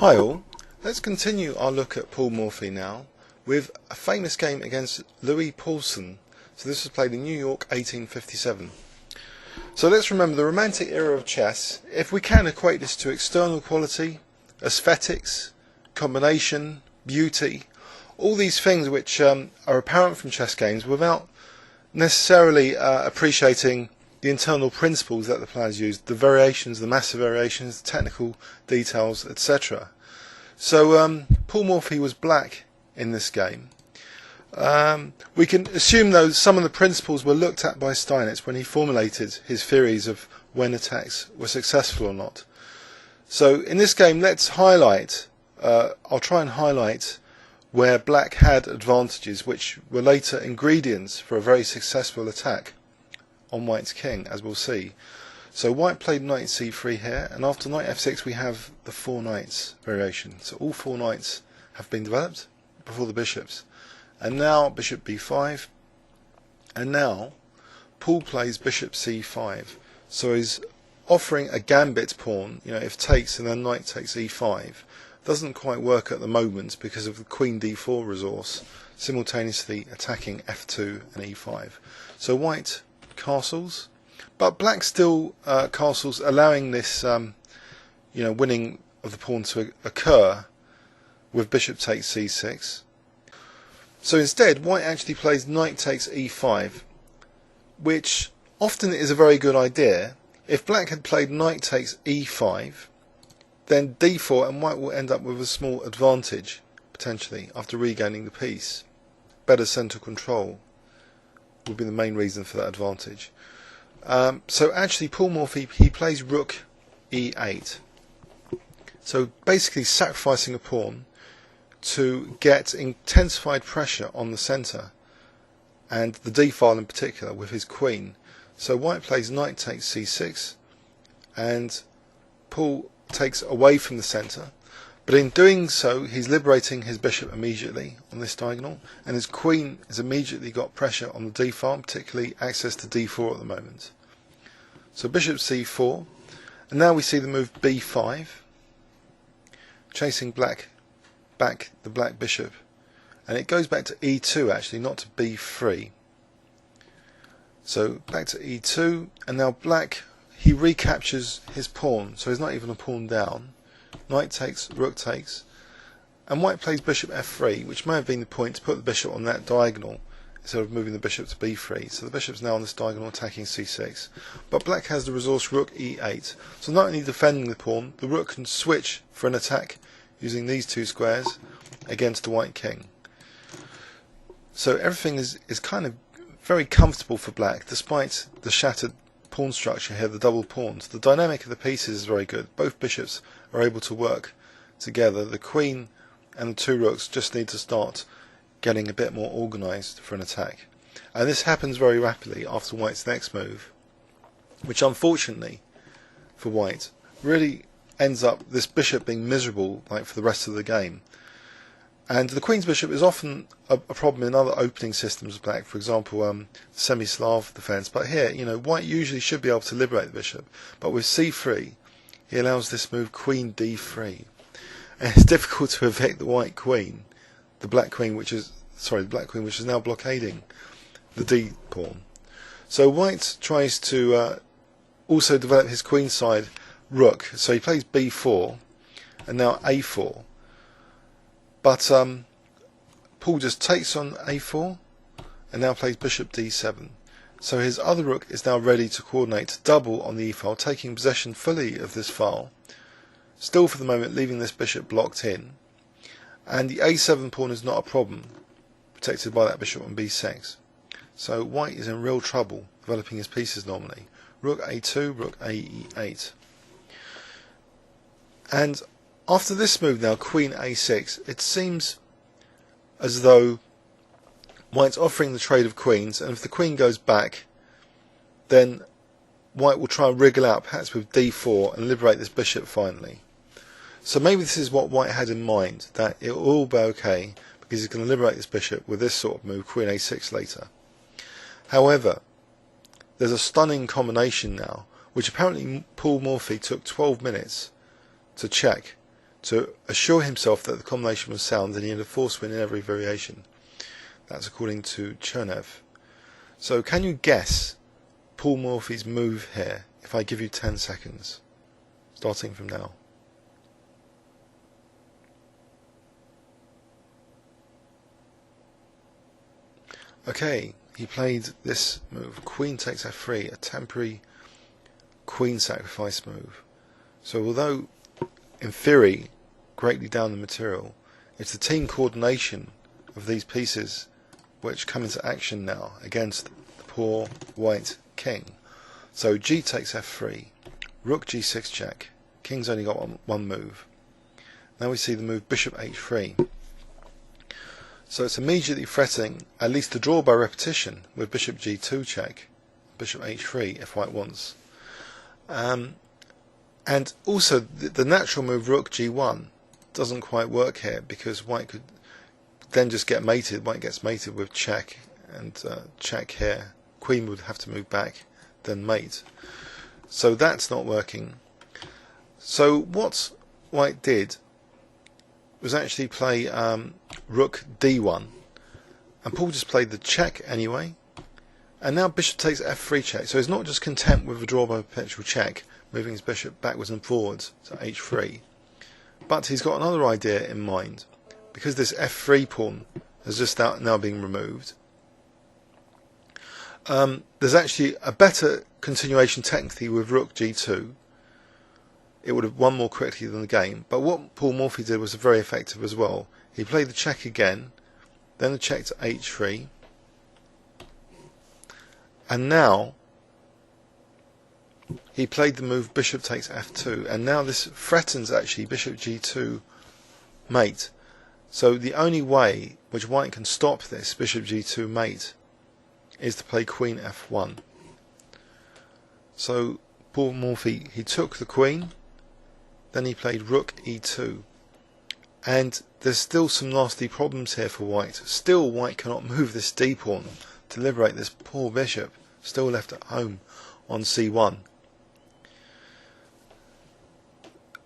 Hi all, let's continue our look at Paul Morphy now with a famous game against Louis Paulsen. So this was played in New York 1857. So let's remember the Romantic era of chess. If we can equate this to external quality, aesthetics, combination, beauty, all these things which are apparent from chess games without necessarily appreciating the internal principles that the players use, the variations, the massive variations, the technical details, etc. So Paul Morphy was black in this game. We can assume though some of the principles were looked at by Steinitz when he formulated his theories of when attacks were successful or not. So in this game let's highlight, I'll try and highlight where black had advantages which were later ingredients for a very successful attack on white's king, as we'll see. So white played knight c3 here, and after knight f6 we have the four knights variation. So all four knights have been developed before the bishops. And now bishop b5, and now Paul plays bishop c5. So he's offering a gambit pawn, if takes and then knight takes e5. Doesn't quite work at the moment because of the queen d4 resource, simultaneously attacking f2 and e5. So white castles, but black still castles, allowing this winning of the pawn to occur with bishop takes c6. So instead white actually plays knight takes e5, which often is a very good idea. If black had played knight takes e5, then d4 and white will end up with a small advantage potentially after regaining the piece. Better central control would be the main reason for that advantage. So actually Paul Morphy, he plays rook e8. So basically sacrificing a pawn to get intensified pressure on the centre and the d file in particular with his queen. So white plays knight takes c6 and Paul takes away from the centre. But in doing so, he's liberating his bishop immediately on this diagonal, and his queen has immediately got pressure on the d file, particularly access to d4 at the moment. So bishop c4, and now we see the move b5, chasing black back the black bishop, and it goes back to e2 actually, not to b3. So back to e2, and now black, he recaptures his pawn, so he's not even a pawn down. Knight takes, rook takes, and white plays bishop f3, which may have been the point to put the bishop on that diagonal instead of moving the bishop to b3. So the bishop's now on this diagonal attacking c6. But black has the resource rook e8. So not only defending the pawn, the rook can switch for an attack using these two squares against the white king. So everything is kind of very comfortable for black, despite the shattered pawn structure here, the double pawns. The dynamic of the pieces is very good. Both bishops are able to work together. The queen and the two rooks just need to start getting a bit more organised for an attack. And this happens very rapidly after white's next move, which unfortunately for white really ends up this bishop being miserable like for the rest of the game. And the queen's bishop is often a problem in other opening systems of black, for example semi-Slav defence, but here white usually should be able to liberate the bishop, but with c3 he allows this move queen d3, and it's difficult to evict the white queen, the black queen which is now blockading the d pawn. So white tries to also develop his queenside rook, so he plays b4 and now a4. But Paul just takes on a4 and now plays bishop d7. So his other rook is now ready to coordinate to double on the e file, taking possession fully of this file, still for the moment leaving this bishop blocked in. And the a7 pawn is not a problem, protected by that bishop on b6. So white is in real trouble developing his pieces normally. Rook a2, rook a8. And after this move now, queen a6, it seems as though white's offering the trade of queens, and if the queen goes back, then white will try and wriggle out, perhaps with d4, and liberate this bishop finally. So maybe this is what white had in mind, that it will all be okay, because he's going to liberate this bishop with this sort of move, queen a6 later. However, there's a stunning combination now, which apparently Paul Morphy took 12 minutes to check to assure himself that the combination was sound and he had a force win in every variation. That's according to Chernev. So can you guess Paul Morphy's move here if I give you 10 seconds, starting from now? Okay, he played this move, Queen takes f3, a temporary queen sacrifice move. So although in theory greatly down the material, it's the team coordination of these pieces which come into action now against the poor white king. So g takes f3, rook g6 check, king's only got one move. Now we see the move bishop h3. So it's immediately threatening at least the draw by repetition with bishop g2 check, bishop h3 if white wants. And also the natural move rook g1 doesn't quite work here because white could then just get mated. White gets mated with check and check here. Queen would have to move back, then mate. So that's not working. So what white did was actually play rook d1, and Paul just played the check anyway, and now bishop takes f3 check. So he's not just content with a draw by perpetual check, moving his bishop backwards and forwards to h3, but he's got another idea in mind. Because this f3 pawn is just now being removed, there's actually a better continuation technically with rook g2. It would have won more quickly than the game, but what Paul Morphy did was very effective as well. He played the check again, then the check to h3, and now he played the move bishop takes f2, and now this threatens actually bishop g2 mate. So the only way which white can stop this bishop g2 mate is to play queen f1. So Paul Morphy, he took the queen, then he played rook e2, and there's still some nasty problems here for white. Still white cannot move this d pawn to liberate this poor bishop, still left at home on c1.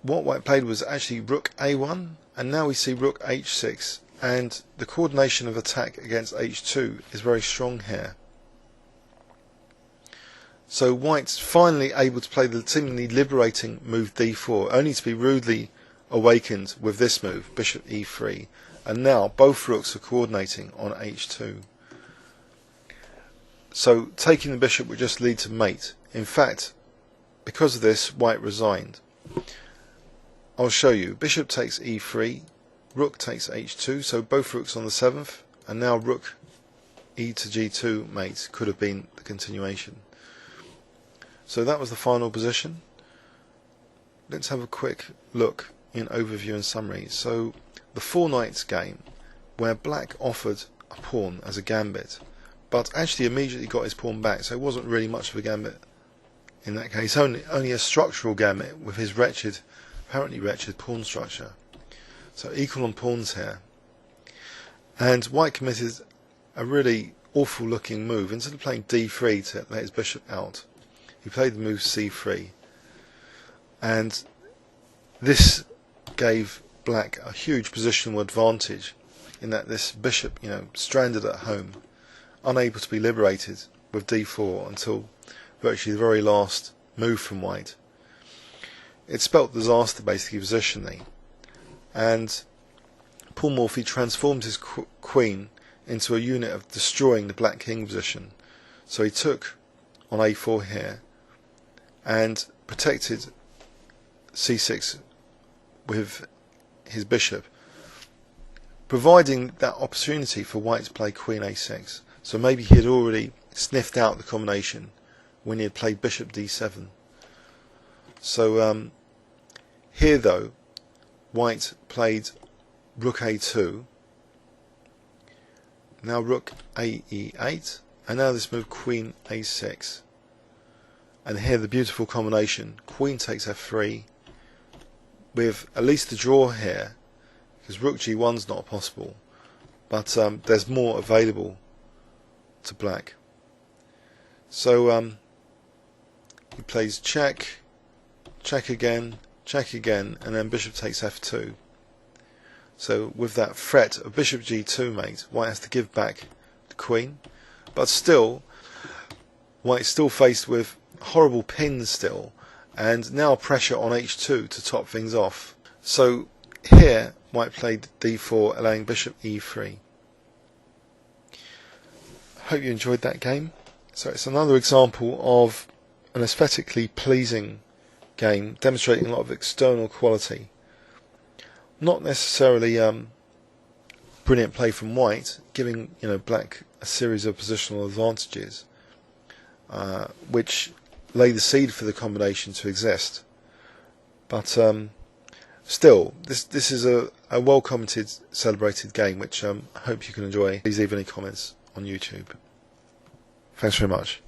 What white played was actually rook a1, and now we see rook h6, and the coordination of attack against h2 is very strong here. So white's finally able to play the seemingly liberating move d4, only to be rudely awakened with this move, bishop e3, and now both rooks are coordinating on h2. So taking the bishop would just lead to mate. In fact, because of this, white resigned. I'll show you. Bishop takes e3, rook takes h2, so both rooks on the 7th, and now rook e to g2 mate could have been the continuation. So that was the final position. Let's have a quick look in overview and summary. So the four knights game, where black offered a pawn as a gambit, but actually immediately got his pawn back, so it wasn't really much of a gambit in that case, only a structural gambit with his apparently wretched pawn structure. So equal on pawns here. And white committed a really awful looking move. Instead of playing d3 to let his bishop out, he played the move c3. And this gave black a huge positional advantage in that this bishop, stranded at home, unable to be liberated with d4 until virtually the very last move from white. It spelt disaster basically positionally, and Paul Morphy transformed his queen into a unit of destroying the black king position. So he took on a4 here and protected c6 with his bishop, providing that opportunity for white to play queen a6. So maybe he had already sniffed out the combination when he had played bishop d7. So here though, white played rook a2, now rook ae8, and now this move queen a6. And here the beautiful combination, queen takes f3, with at least the draw here, because rook g1's not possible, but there's more available to black. So he plays check, check again, check again, and then bishop takes f2. So with that threat of bishop g2 mate, white has to give back the queen, but still white's still faced with horrible pins still, and now pressure on h2 to top things off. So here white played d4, allowing bishop e3. Hope you enjoyed that game. So it's another example of an aesthetically pleasing game, demonstrating a lot of external quality. Not necessarily brilliant play from white, giving black a series of positional advantages, which lay the seed for the combination to exist. But still, this is a well commented, celebrated game, which I hope you can enjoy. Please leave any comments on YouTube. Thanks very much.